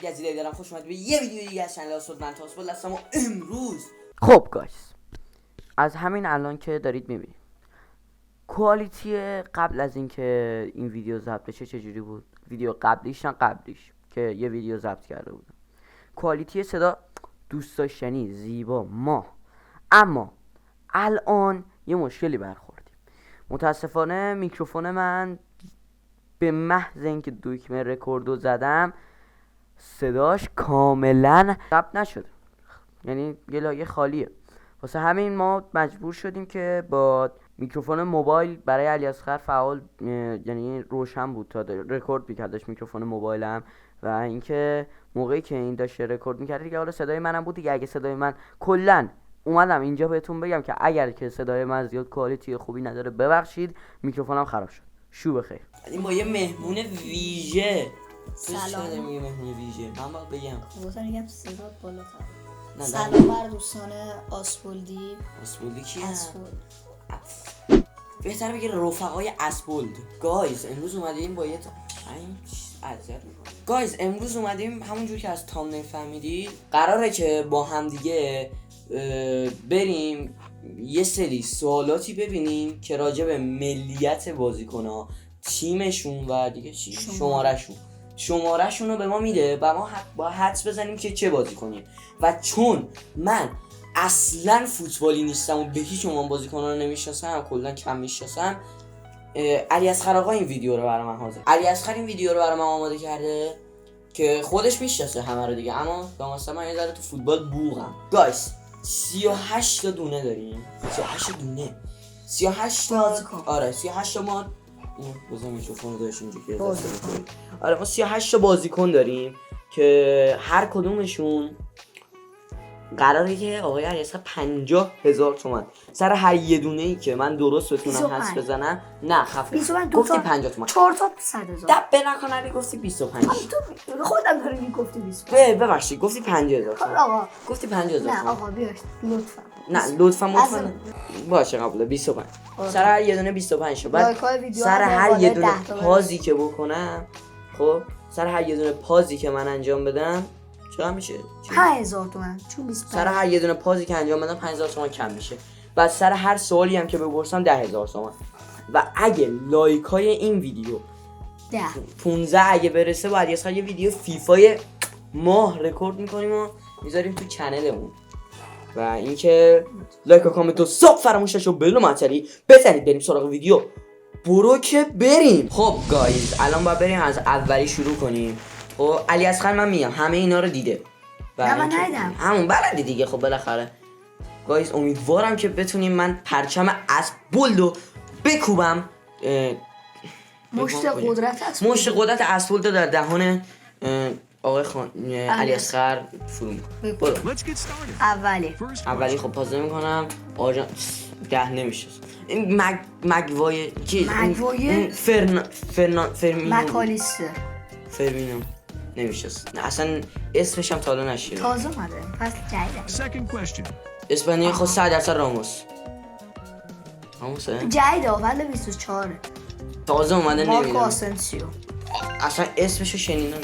گزیده دارم. خوش اومدید به یه ویدیو دیگه از چنل آسفولد. من آسفولد هستم و امروز خب گایز، از همین الان که دارید میبینید کوالیتی قبل از اینکه این ویدیو ضبط بشه چجوری بود، ویدیو قبلیش که یه ویدیو ضبط کرده بودم، کوالیتی صدا دوست داشتنی، زیبا، ماه. اما الان یه مشکلی برخوردیم. متاسفانه میکروفون من به محض اینکه دکمه رکوردو زدم صداش کاملا ضبط نشده، یعنی یه لایه خالیه. واسه همین ما مجبور شدیم که با میکروفون موبایل برای علیاصغر فعال، یعنی روشن بود تا رکورد میکردش میکروفون موبایلم، و اینکه موقعی که این داشته رکورد میکرد دیگه حالا صدای منم بود دیگه. اگه صدای من کلا اومدم اینجا بهتون بگم که اگر که صدای من زیاد کوالیتی خوبی نداره ببخشید، میکروفونم خراب شد. شو بخیر. این با یه مهمون ویژه. سلام. یه مهمون ویژه من باید بگم گفتم میگم صدات بالاتر. نه، سلام بر دوستان آسفولدی. آسفولدی کیه؟ آسفولد. بهتر بگه رفقای آسفولد. گایز امروز اومدیم با یه گایز امروز اومدیم همونجور که از تامنیل فهمیدید قراره که با هم دیگه بریم یه سری سوالاتی ببینیم که راجع به ملیت بازیکن‌ها، تیمشون و دیگه چی؟ شماره‌شون رو به ما میده و ما با حدس بزنیم که چه بازی کنیم. و چون من اصلا فوتبالی نیستم و به هیچ عنوان بازیکن‌ها رو نمیشناسم، کلا کم میشناسم، علیاصغر آقا این ویدیو رو برای من حاضر. علیاصغر این ویدیو رو برای من آماده کرده که خودش میشناسه همه رو دیگه، اما مثلا من یه ذره تو فوتبال بوقم. گایز 38 تا دونه داریم. 38 تا آره 38 تا ما بزن میکروفون رو داشت اینجا که آره ما 38 تا بازیکن داریم که هر کدومشون قراره که آقای علیاصغر 50,000 تومان سر هر یه دونه ای که من درست بتونم حدس بزنم. نه خفه گفتی 50 تومان 4 تا 100,000 دبه نکن. علی گفتی 25. تو خودم داری میگفتی 25. ببخشید گفتی 50,000 تومان. آقا گفتی 50,000 نه آقا بیاش لطفا. نه لطفا مطمئن باشه قبول 25 سر هر یه دونه 25 شو. بعد سر هر یه دونه پازی که بکنم، خب سر هر یه دونه پازی که من انجام بدم چقدر میشه؟ 5000 تومان. چون 25 سر هر یه دونه پازی که انجام بدم 5000 تومان کم میشه. بعد سر هر سوالی هم که بپرسم 10,000 تومان. و اگه لایک های این ویدیو 15 اگه برسه با علیاصغر یه ویدیو فیفای ماه رکورد میکنیم و میذاریم تو چنلمون. و اینکه لایک و کامنت و ساب فراموش نشه و بیل معطلی بزنید. بریم سراغ ویدیو. برو که بریم. خب گایز الان باید بریم از اولی شروع کنیم. خب علیاصغر من میگم همه اینا رو دیده. نه من ندیدم. همون بلدی دیگه. خب بالاخره گایز امیدوارم که بتونیم من پرچم آسفولد رو بکوبم. مشت قدرت آسفولد در دهان آقای علیاصغر فرو میکنم. اولی خب پازه میکنم. آجان 10 نمیشه. این مگوای مکالیستر فرمینو نمیشه. اصلا اسمش هم تا حالا نشیده. تازه اومده فصل جدید. اسپانیا خود 100% راموسه جدید ولی 24 تازه اومده. مارکو نمیدونم آسنسیو. اصلا اسمشو شنیدم.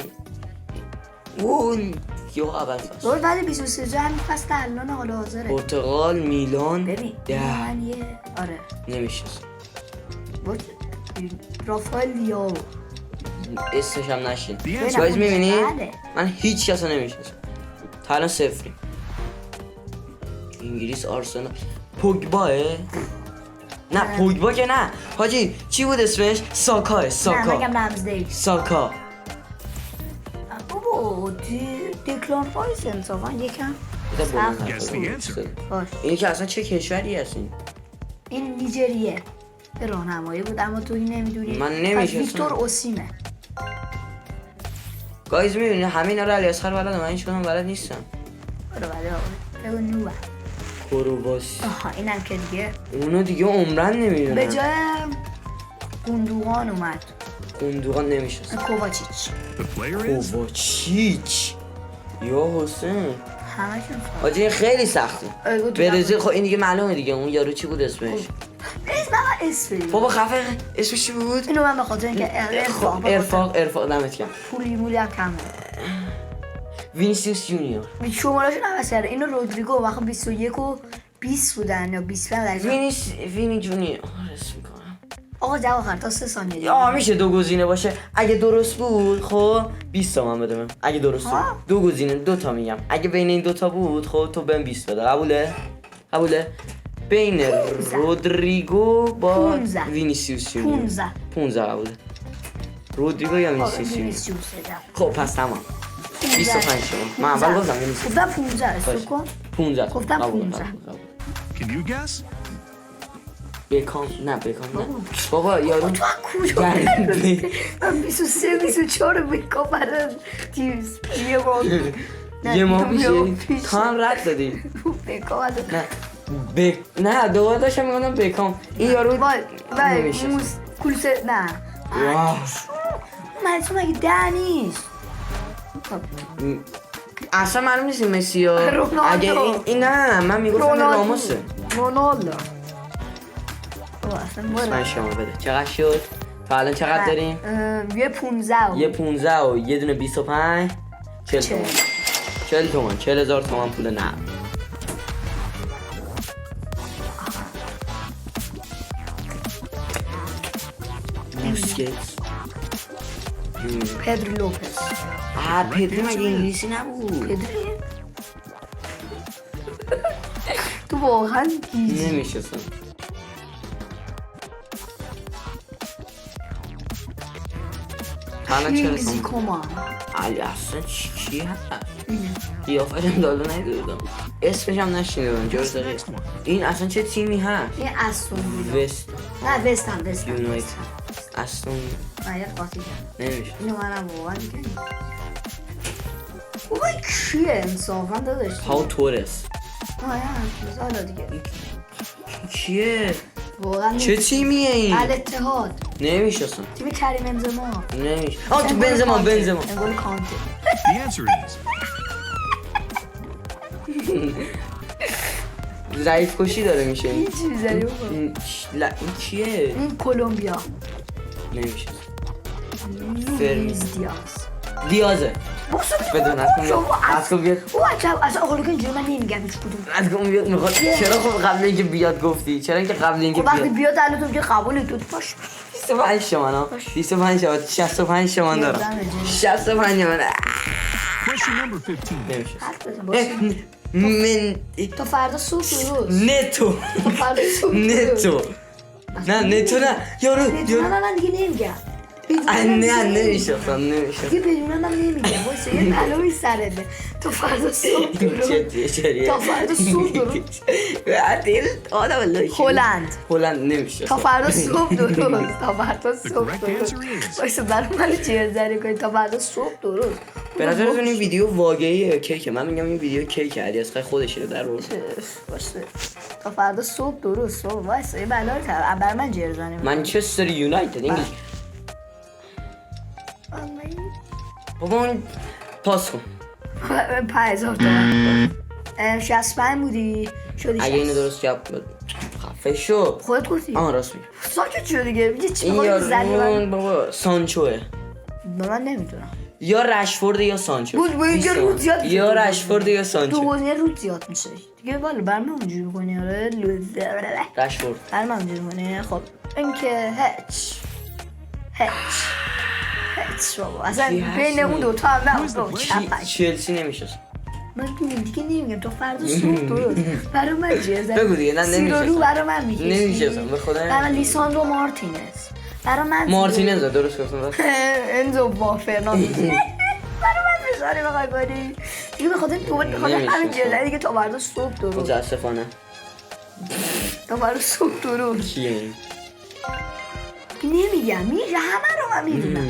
اون یو اول فصل ولی 23 همین فصل الان حالا حاضره. پرتغال میلان ببین من یه آره نمیشه. رافائل لیاو اسمش هم نشین. گایز میبینی من هیچ کسا نمیشناسم تا الان. 0 انگلیس آرسنال. پوگباه؟ نه پوگبا که نه حاجی. چی بود اسمش؟ ساکا. نه مگم رمزدیل. ساکا بابا دیکلان رایس انصافا یکم اینی که اصلا چه کشوری هستین؟ این نیجریه راهنمایی بود اما تو این نمیدونی. من نمیشناسم. ویکتور اوسیمه. گایز میبینی همه اینا رو علیاصغر بلدم. من هیچ کدوم بلد نیستم. آره بگو نوبه کرواسی. آها اینم که دیگه اونو دیگه عمرن نمیدونم. به جای گوندوغان اومد. گوندوغان نمیشناسم. کوواچیچ یا حسین همشون حاجی این خیلی سخته. برزیل خب این دیگه معلومه دیگه. اون یارو چی بود اسمش؟ اسم بابا خفه اسمش چی بود؟ اینو من به خاطر اینکه ارفاق دمت گرم. پولی مولی هم کمه. وینیسیوس جونیور. شمارهشون عوض کرده. اینو رودریگو وقت 21 و 20 بودن یا 25 در وینی جونیور حس میکنم. آقا جواب آخر تا 3 ثانیه دیگه. یا میشه دو گزینه باشه. اگه درست بود خب 20 تومن بده من. اگه درست بود دو گزینه 2 تا میگم. اگه بین این 2 تا بود خب تو بهم 20 بده. قبوله؟ بین رودریگو با 15. وینیسیوس جونیور 15 قبوله. رودریگو یا وینیسیوس جونیور. خب پس تمام 25 شما. من اول گفتم وینیسیوس. گفتم 15 استوب کن. 15 گفتم 15. Can you guess? بیکام نه بابا یارو تو کجا گرده. من 23 24 بیکام برای تیز یه ماه پیشه تا هم رد دادی. بیکام نه دوباره داشتم میگم بیکام این یارو وای نمیشه. موز کلوسه نه واه. من مگه ده نیست اصلا معلوم نیست این مسی ها. رونالدو. اگه این نه من میگفتم این راموسه. رونالدو من شما بده چقدر شد؟ تا الان چقدر داریم؟ یه 15 یه 15 و یه دونه 25 40 تومن 40 تومن 40,000 تومن پول نه. بوسکتس پدر لوپز پدری مگه انگلیسی نبود؟ پدری تو واقعا گیزی نمیشستم. حالا چرا گیزی کمان علی اصلا چی هست؟ قیافه‌شم دالا ندیدم اسمش هم نشنیدم جز این اصلا چه تیمی هست؟ این استون ویلا وست نه وست هم یونایتد استون نه یه قاطی کرد نمیشه. اینو منم واقعا میگم اوه کیه انصافا داداش پاو تورس آیا حالا دیگه کیه؟ واقعا چه تیمیه این؟ الاتحاد نمیشستم تیم کریم بنزما نمیشه. تو بنزما انگول کانته The answer is ضعیف کشی داره میشه این چی میزنی بابا این کیه؟ این کلمبیا نمیشه. لوئیس دیاز دیازه بدون از کن بیاد او عجب اصلا آقا لوکن اینجوری من نمیگم هیچ کدوم از کن بیاد میخواد چرا خب قبل اینکه بیاد گفتی؟ چرا اینکه قبل اینکه وقتی بیاد بیاد الان تو میگه قبول تو باش 25 تومن ها 25 تومن 65 تومن دارم 65 تومن question number 15. نمیشه. حرف بزن باش من تا فردا صبح درست نتو تا فردا صبح نتو نه نتو نه یارو بدون من دیگه نمیگم نه نمیشه دیگه بدون من نمیگم واسه یه بلایی سرده تا فردا صبح درست تا فردا صبح درست هلند نمیشه. تا فردا صبح درست تا فردا صبح correct درست answer is- واسه برای من چیه زنی کنی تا فردا صبح درست به نظرتون این ویدیو واقعیه کیکه؟ من میگم این ویدیو کیکه علی اصغر خودش رو در رو باشه تا فردا صبح درست صبح واسه یه بلایی برای من جر زنی منچستر یونایتد انگلیس. بابا اون پاس کن 5000 تومن 65 بودی شدی اگه اینو درست جواب بده خفه شو. خودت گفتی آن راست میگی. ساکت شو دیگه میگه چی این میخوای زنی یارو من بابا سانچوه من نمیدونم یا رشفورد یا سانچو. بود یه روز زیاد میشه. یا رشفورد یا تو سانچو. وزنه رود زیاد میشه دیگه والا برام اونجوری میکنی آره رشفورد برام اونجوری میکنی خب این که هیچ بابا اصلا کی هست بین اون این؟ دوتا هم نه اون چلسی نمیشه. من دیگه نمیگم تو فردا صبح درست برای من چیه بگو دیگه. نه نمیشه. سیرولو برای من میکشی نمیشه به خدا. برای لیساندرو مارتینز برای من مارتینز درست گفتم. انزو با فرناندو برای من بذاری بخوای کنی دیگه بخاطر دوباره بخاطر نمیشه. همین جلده دیگه تا فردا صبح درست متاسفانه. تا فردا صبح درست کیه این؟ نمیگم میگه همه رو من میدونم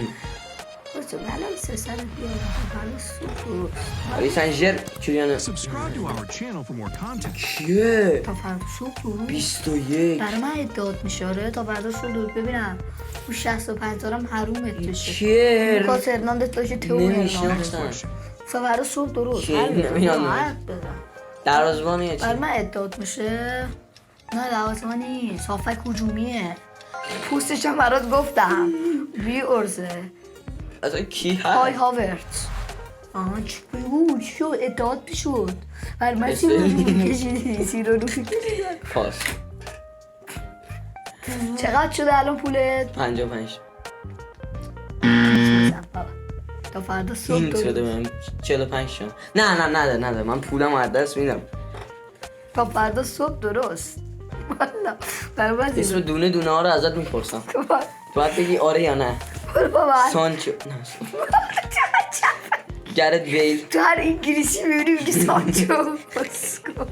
بچه بلا سه سر بیارم تا فردا صبح درست پاریس سن ژرمن کیلیان. Subscribe to our channel for more content. کیه؟ تا فردا صبح درست 21 برای من ادعات میشه آره تا فردا صبح درست ببینم اون 65 دارم حرومت بشه کیه؟ لوکاس هرناندز باشه تو هرناندز نمیشناختم. تا فردا صبح درست کیه؟ نمیدونم. دروازه‌بانیه چی؟ برای من ادعات میشه نه لوازم نیست هافک هجومیه پوستش هم برات گفتم بی ارزه اصلا کی های هست؟ هاورت آه چی بگو چی شد اتحاد شد ولی من چی رو کشیدی سیر رو کشیدی پاس چقدر شده الان پولت 55 تا فردا صبح این شده درست من 45 شد نه من پولم از دست میدم تا فردا صبح درست والا برای من اسم دونه دونه ها رو ازت میپرسم تو باید بگی آره یا نه بابا سانچو نه گرت بیل تو هر انگلیسی میبینی میگی سانچو بسکو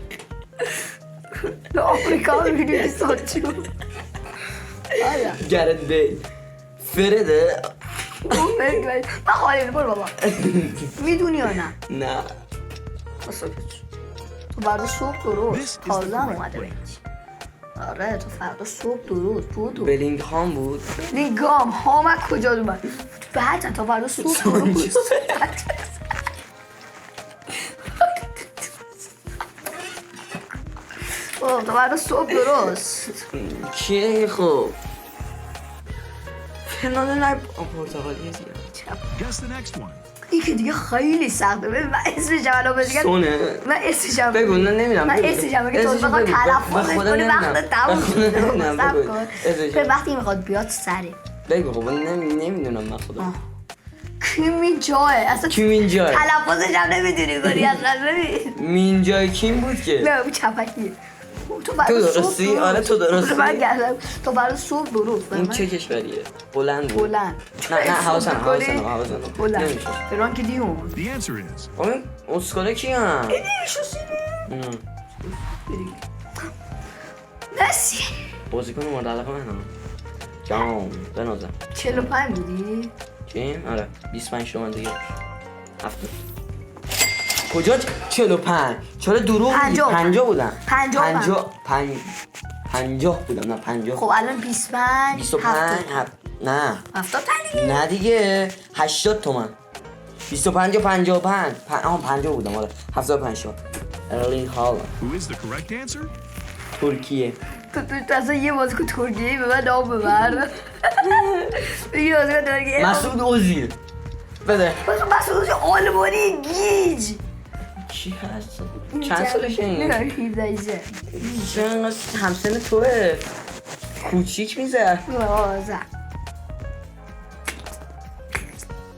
آمریکا میبینی میگی سانچو گرت بیل فرده من خواهیم برو بابا میدونی یا نه نه تو فردا صبح درست تازه هم اومده بینی آره تو فردا صبح درست بودو بلینگ هام بود نگام هامک کجا اومد بعد تا فردا صبح درست تا فردا صبح درست چیه خب فناله نای پرتغالیه دیگه Guess the next one. این که دیگه خیلی سخته ببین من اسمش هم الان بگم سونه من اسمش هم بگو نه نمیدونم من اسمش هم بگم تو بخواد تلفظش کنی وقت تموم شد صبر کن به وقتی میخواد بیاد سری بگو خب نمیدونم من خودم کیم این جاه اصلا کیم این جای تلفظش هم نمیدونی کنی اصلا ببین مین جای کیم بود که نه اون چپکیه تو تو درستی؟ آره تو درستی من گردم تو برای صبح درست این چه کشوریه؟ هلند بود هلند نه حواسم هلند نمیشه فرانک دیون The answer is اون اسکاله کی هم؟ مسی بازیکن مورد علاقه منم جام بنازم 45 بودی؟ چیم؟ آره 25 تومن دیگه 70 کجا 45 چرا دروغ میگی 50 بودم 50 بودم نه 50 خب الان 25 25 نه 70 دیگه نه دیگه 80 تومن 25 و 55 50 بودم آره 75 شد ارلینگ هالند who is the correct answer? ترکیه تو اصلا یه بازیکن ترکیه‌ای به من نام ببر یه بازیکن ترکیه‌ای مسعود اوزیل بده مسعود اوزیل آلمانی گیج چی هست؟ چند سالشه این؟ نه 17 چرا همسن توه کوچیک میزه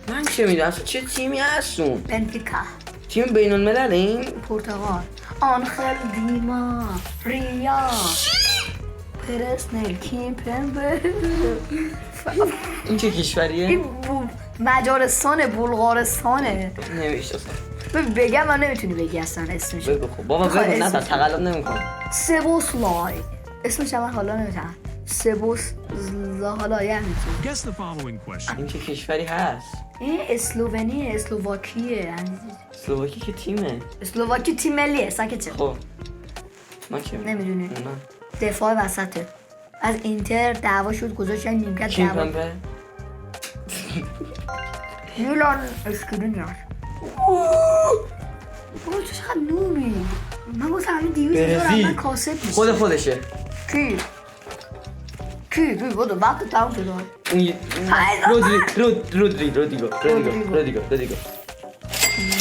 من چه میدونم اصلا چه تیمی هستون؟ بنفیکا تیم بین الملل این؟ پرتغال آنخل دیما ریا پرس نلکین پنبه این چه کشوریه؟ این مجارستانه بلغارستانه نمیشتاستم بگم من نمیتونی بگی اصلا اسمش بگو خب بابا بگو نه تقلب نمیکنم سبوسلای اسمش هم حالا نمیتونم سبوس حالا یعنی Guess the following question. این چه کشوری هست؟ این اسلوونیه اسلوواکیه اسلوواکی که تیمه اسلوواکی تیم ملیه ساکت چه خب من چه نمیدونی نه دفاع وسطه از اینتر دعوا شد گذاشتن نیمکت کیم دعوا پمپه؟ میلان اسکرینیار بابا تو چقدر نوبی من واسه همین 200,000 من کاسب نیست خودشه کی بودو وقت تموم شد رودریگو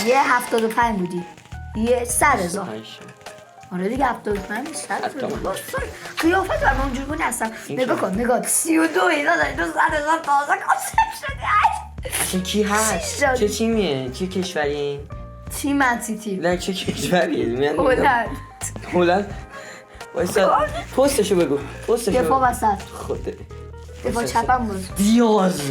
یه 75 بودی یه 100,000 آره دیگه 75 100,000 قیافت برم اونجور کنی هستم نگاه کن نگاه 32 اینا داری 200,000 تازه کاسب شدی اصلا کی هست؟ چه تیمیه؟ چه کشوریه؟ تیم منسیتی نه چه کشوریه؟ هلند وایسا پستشو بگو دفاع وسط خود دفاع چپم بود دیاز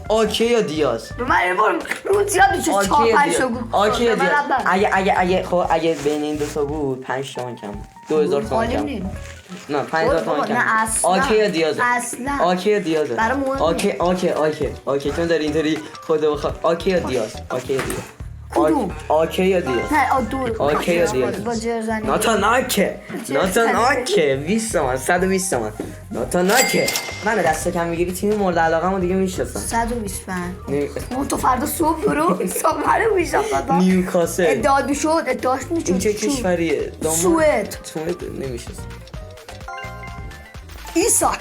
آکه یا دیاز به من رو زیاد میشه 4-5 شو گفت آکه یا دیاز اگه بین این دوتا بود 5 تومن کم 2,000 تومن کم نه 5,000 تومن کم نه اصلا آکه یا دیازه اصلا آکه یا دیازه برای مهم آکه چون داری اینطوری خدا بخواد آکه یا دیاز کدوم؟ آکه یا دیاز نه دور آکه یا دیاز با جرزنی ناتاناکه 20 تومن 120 تومن ناتاناکه من دست کم میگیری تیم مورد علاقه مو دیگه میشناسم 125 تو فردا صبح برو صبح میشناسم نیوکاسل ادعا شد ادعاش میشد این چه کشوریه؟ سوئد نمیشناسم ایساک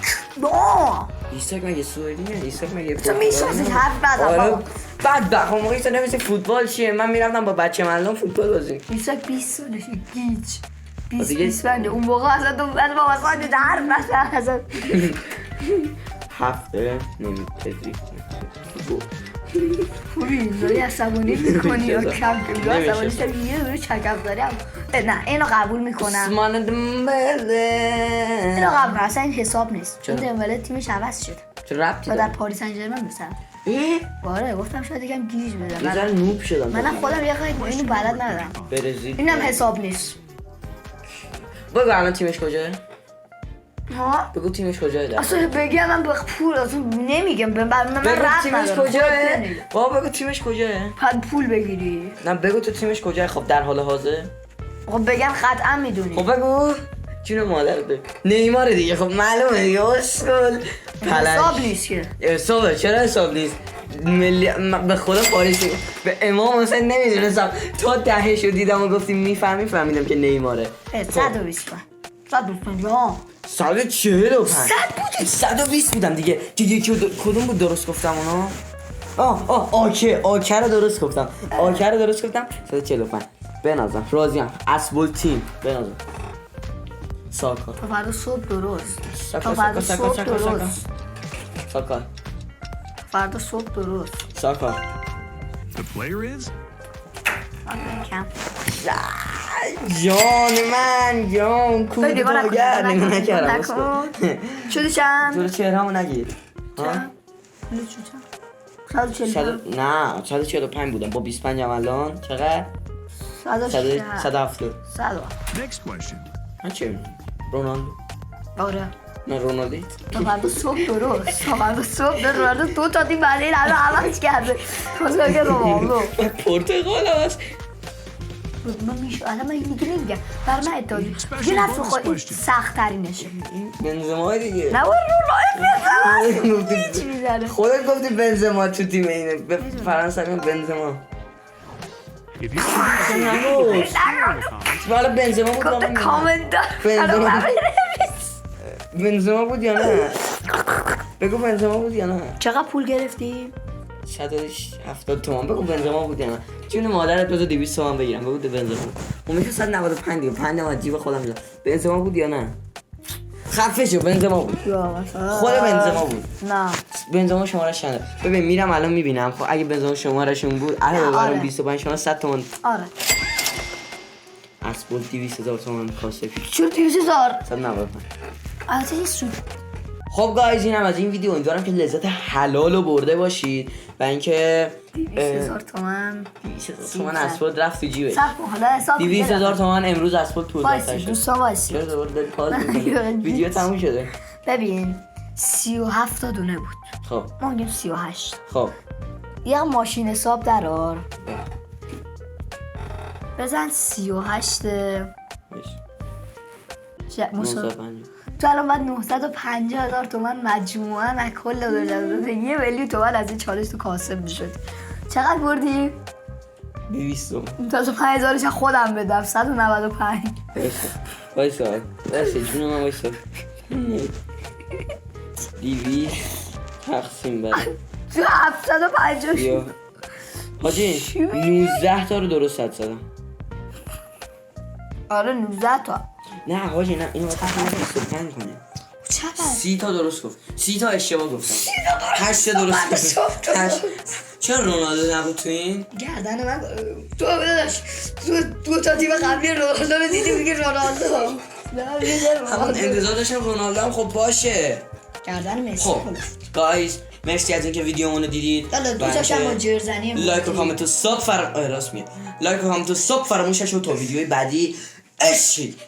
ایساک مگه سوئدیه؟ ایساک مگه تو میشناسی حرف بزن آره بابا بعد اون موقعی تو نمیشه فوتبال چیه، من میرفتم با بچه مردم فوتبال بازی. میشه 20 سالشه گیج. 20 دیگه- 20 بنده اون موقع اصلا تو از بابا ساید در مثلا اصلا هفته نمیپذیری خوبی اینجوری عصبانی میکنی یا کم کم عصبانی شدی یه دونه چکف داری نه اینو قبول میکنم اسمان دمبله اینو قبول اصلا این حساب نیست چرا؟ این دمبله تیمش عوض شد چه ربطی و در داره؟ پاریس سن ژرمن مثلا اه؟ آره گفتم شاید یکم گیج یه بده ذره نوب شدم منم خودم یه خیلی اینو بلد ندارم برزیل اینم حساب نیست بگو الان تیمش کجاه؟ ها بگو تیمش کجاه ده؟ اصلا بگم من به پول اصلا نمیگم من بگو رفت تیمش ندارم کجاه؟ نمیگم. بابا بگو تیمش کجاه؟ بعد پول بگیری نه بگو تو تیمش کجاه. خب در حال حاضر خب بگم قطعا میدونی خب بگو جون مادر بگو نیمار دیگه. خب معلومه دیگه اسکل حساب نیست که حسابه. چرا حساب نیست؟ به خدا پاریسی به امام حسین نمیدونستم تا دهه شو دیدم و گفتیم فهمیدم که نیماره. 120 تومن 150 145 100 بود 120 بودم دیگه که یکی کدوم بود درست گفتم اونا؟ آکه رو درست گفتم. آکه رو درست گفتم 145 بنازم راضیم. اسبول تیم بنازم ساکا تا فردا صبح درست تا ساکا فردا ساکا صبح ساکا ساکا درست ساکا فردا صبح درست ساکا The player is کم جان من جان کود نگاه نکن، باگر نگاه نگاه نکن، نکردم نکن. اسکل. شده چند؟ تو چهره همو نگیر ها؟ چند؟ 140 نه 145 بودم با 25 هم الان چقدر؟ 170 next question. من چه؟ رونالدو آره نه رونالدو تا فردا صبح درست تا فردا صبح درست رونالدو دو تا تیم بعد این همه عوض کرده خواسته که رونالدو پرتغال هست. من میشه الان من دیگه نمیگم بر من اتحادی دیگه نفس خواهی سخت ترینشه بنزما دیگه نه باید رونالدو هیچ میزنه خودت گفتی بنزما تو تیم اینه به فرانسه میگن بنزما. If you don't حالا بنزما بود یا گفته نه؟ کامنت دار بنزما. الان بنزما بود یا نه؟ بگو بنزما بود یا نه؟ چقدر پول گرفتی؟ 170 تومن. بگو بنزما بود یا نه؟ جون مادرت بذار 200 تومن بگیرم. بگو بنزما. اون میشه 195 دیگه 5 از جیب خودم میذارم. بنزما بود یا نه؟ خفه شو بنزما بود. یا مثلا خود بنزما بود. نه بنزما شماره‌اش چنده؟ ببین میرم الان میبینم. خب اگه بنزما شماره‌شون بود الان آره. ببرم 25 شما 100 تومن. آره اسبول 200,000 تومن کاسه. چرا 200,000 195. البته یه سود خب گایز اینم از این ویدیو. امیدوارم که لذت حلال رو برده باشید و اینکه 200,000 تومن 200,000 تومن اسبول رفت تو جیبش. صح کن حالا حساب 200,000 تومن امروز اسبول تو وایسی شد. دوستا وایسی چرا دوباره دل پاز می‌کنی؟ ویدیو تموم شده. ببین 37 تا دونه بود خب ما میگیم 38 خب یه ماشین حساب درار بزن 38 تو الان باید 950,000 تومن مجموعا از کل دولت 1,000,000 تومن از این چالش تو کاسب میشد چقدر بردی؟ 200 تومن. تا 5,000ش خودم بدم 195 وایسا جون من وایسا 200 تقسیم بر تو 750 یا حاجی 19 تا رو درست حد زدم. آره 19 تا نه حاجی نه اینو باید 25 کنه. چقدر؟ 30 تا درست گفت. 30 تا اشتباه گفتم. 8 تا درست گفتم. چرا رونالدو نبود تو این؟ گردن من تو بداش تو دو تا تیم قبلی رونالدو رو دیدی میگه رونالدو نه میگه همون رونالدو انتظار داشتم رونالدو هم خب باشه. گردن مسی خب گایز مرسی از اینکه ویدیومون رو دیدید. حالا دو تاشم با جرزنی لایک و کامنت و ساب فراموش نشد تا ویدیوی بعدی عشق